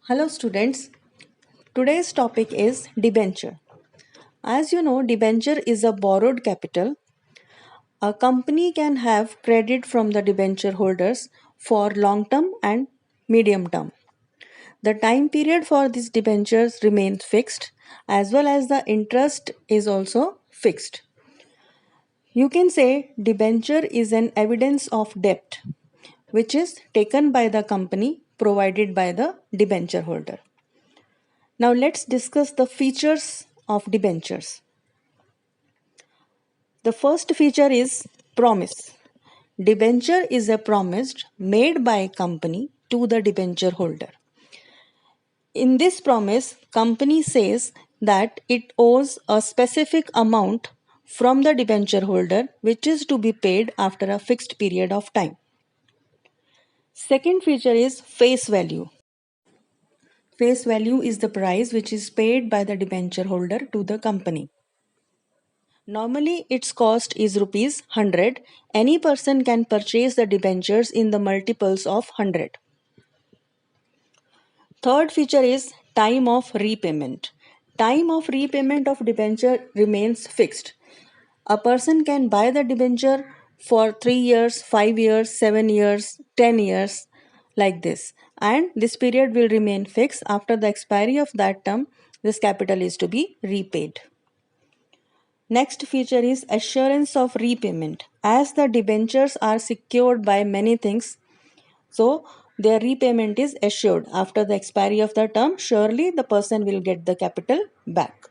Hello students, today's topic is debenture. As you know, debenture is a borrowed capital. A company can have credit from the debenture holders for long term and medium term. The time period for these debentures remains fixed as well as the interest is also fixed. You can say debenture is an evidence of debt which is taken by the company provided by the debenture holder. Now let's discuss the features of debentures. The first feature is promise. Debenture is a promise made by a company to the debenture holder. In this promise, company says that it owes a specific amount from the debenture holder which is to be paid after a fixed period of time. Second feature is face value. Face value is the price which is paid by the debenture holder to the company. Normally, its cost is rupees 100. Any person can purchase the debentures in the multiples of 100. Third feature is time of repayment. Time of repayment of debenture remains fixed. A person can buy the debenture for 3 years, 5 years, 7 years, 10 years, like this. And this period will remain fixed. After the expiry of that term, this capital is to be repaid. Next feature is assurance of repayment. As the debentures are secured by many things, so their repayment is assured. After the expiry of the term, surely the person will get the capital back.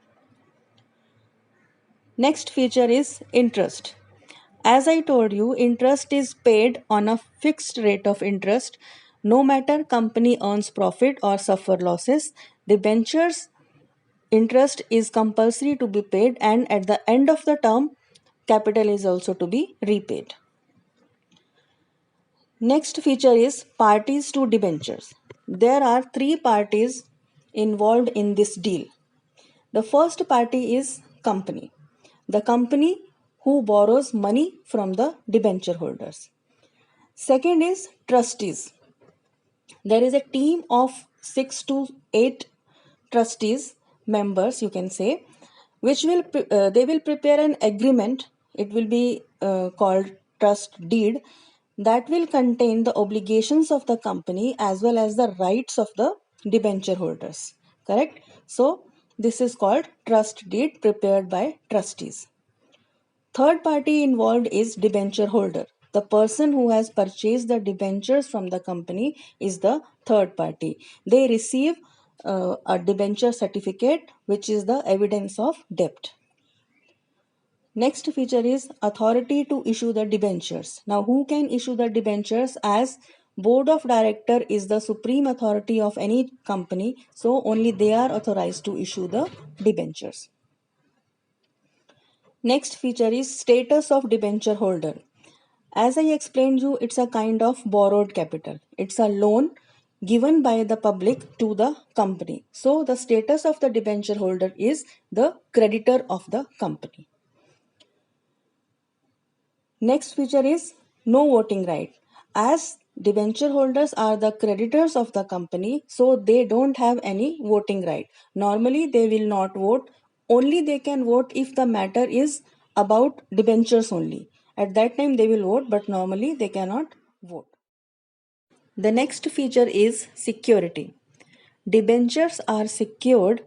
Next feature is interest. As I told you, interest is paid on a fixed rate of interest. No matter company earns profit or suffer losses, debentures interest is compulsory to be paid, and at the end of the term capital is also to be repaid. Next feature is parties to debentures. There are three parties involved in this deal. The first party is company. The company who borrows money from the debenture holders. Second is trustees. There is a team of 6 to 8 trustees members, you can say, which will they will prepare an agreement. It will be called trust deed, that will contain the obligations of the company as well as the rights of the debenture holders, correct? So this is called trust deed prepared by trustees. Third party involved is debenture holder. The person who has purchased the debentures from the company is the third party. They receive a debenture certificate which is the evidence of debt. Next feature is authority to issue the debentures. Now who can issue the debentures? As board of director is the supreme authority of any company, so only they are authorized to issue the debentures. Next feature is status of debenture holder. As I explained you, it's a kind of borrowed capital. It's a loan given by the public to the company. So the status of the debenture holder is the creditor of the company. Next feature is no voting right. As debenture holders are the creditors of the company, so they don't have any voting right. Normally they will not vote. Only they can vote if the matter is about debentures only. At that time they will vote, but normally they cannot vote. The next feature is security. Debentures are secured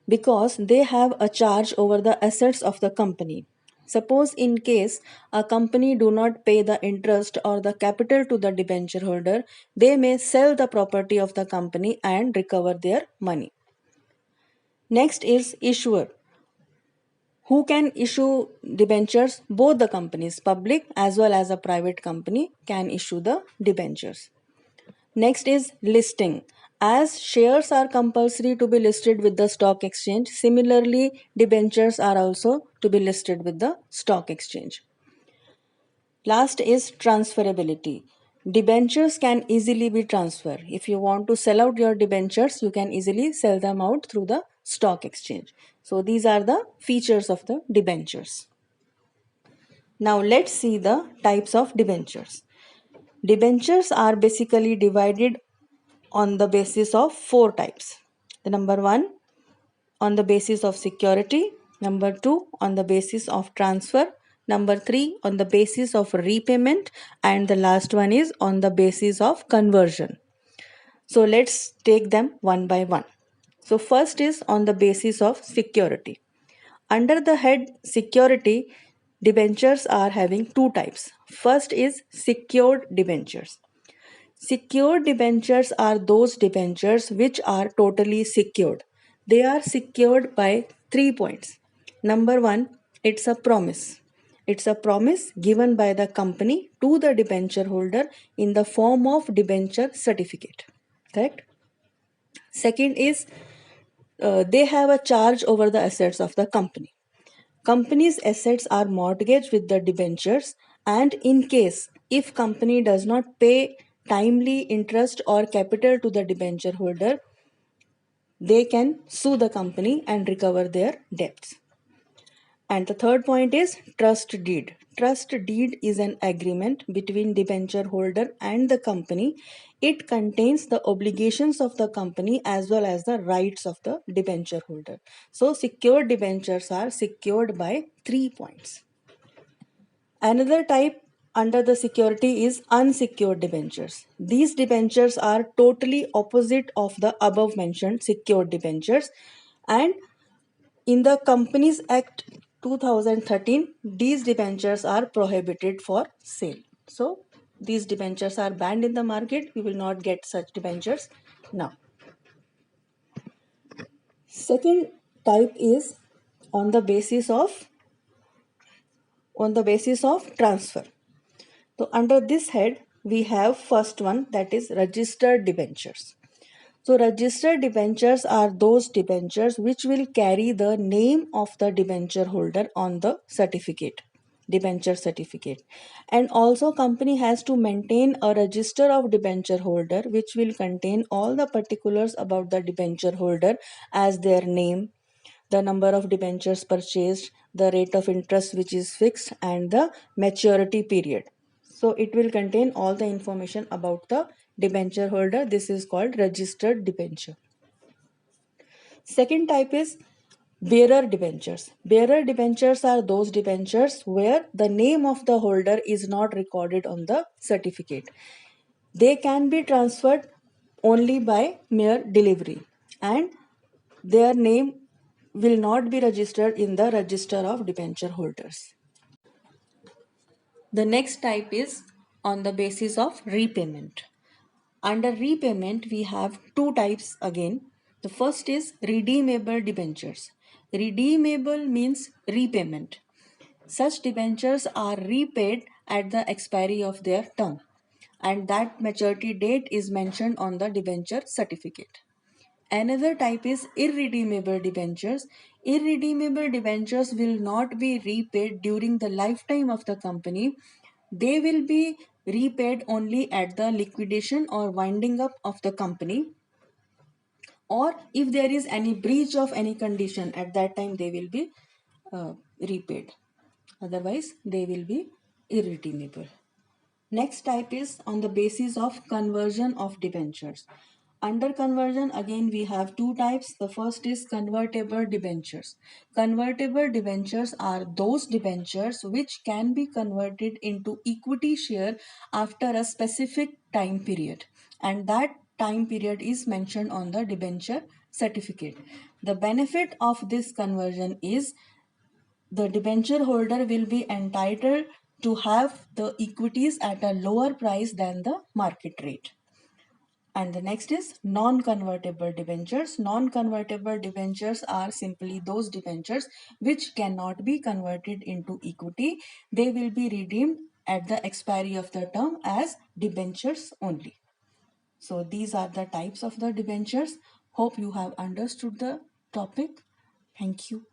because they have a charge over the assets of the company. Suppose in case a company do not pay the interest or the capital to the debenture holder, they may sell the property of the company and recover their money. Next is issuer. Who can issue debentures? Both the companies, public as well as a private company, can issue the debentures. Next is listing. As shares are compulsory to be listed with the stock exchange, similarly, debentures are also to be listed with the stock exchange. Last is transferability. Debentures can easily be transferred. If you want to sell out your debentures, you can easily sell them out through the stock exchange. So these are the features of the debentures. Now let's see the types of debentures. Debentures are basically divided on the basis of four types. The number one, on the basis of security. Number two, on the basis of transfer. Number three, on the basis of repayment. And the last one is on the basis of conversion. So let's take them one by one. So first is on the basis of security. Under the head security, debentures are having two types. First is secured debentures. Secured debentures are those debentures which are totally secured. They are secured by 3 points. Number one, it's a promise. It's a promise given by the company to the debenture holder in the form of debenture certificate. Correct? Second is they have a charge over the assets of the company. Company's assets are mortgaged with the debentures, and in case if company does not pay timely interest or capital to the debenture holder, they can sue the company and recover their debts. And the third point is trust deed. Trust deed is an agreement between debenture holder and the company. It contains the obligations of the company as well as the rights of the debenture holder. So secured debentures are secured by 3 points. Another type under the security is unsecured debentures. These debentures are totally opposite of the above mentioned secured debentures, and in the Companies Act 2013, these debentures are prohibited for sale. So these debentures are banned in the market. We will not get such debentures now. Second type is on the basis of transfer. So under this head, we have first one, that is registered debentures. So registered debentures are those debentures which will carry the name of the debenture holder on the certificate, debenture certificate. And also company has to maintain a register of debenture holder which will contain all the particulars about the debenture holder, as their name, the number of debentures purchased, the rate of interest which is fixed, and the maturity period. So it will contain all the information about the debenture holder. This is called registered debenture. Second type is bearer debentures. Bearer debentures are those debentures where the name of the holder is not recorded on the certificate. They can be transferred only by mere delivery, and their name will not be registered in the register of debenture holders. The next type is on the basis of repayment. Under repayment, we have two types again. The first is redeemable debentures. Redeemable means repayment. Such debentures are repaid at the expiry of their term, and that maturity date is mentioned on the debenture certificate. Another type is irredeemable debentures. Irredeemable debentures will not be repaid during the lifetime of the company. They will be repaid only at the liquidation or winding up of the company, or if there is any breach of any condition, at that time they will be repaid. Otherwise, they will be irredeemable. Next type is on the basis of conversion of debentures. Under conversion, again we have two types. The first is convertible debentures. Convertible debentures are those debentures which can be converted into equity share after a specific time period, and that time period is mentioned on the debenture certificate. The benefit of this conversion is the debenture holder will be entitled to have the equities at a lower price than the market rate. And the next is non-convertible debentures. Non-convertible debentures are simply those debentures which cannot be converted into equity. They will be redeemed at the expiry of the term as debentures only. So these are the types of the debentures. Hope you have understood the topic. Thank you.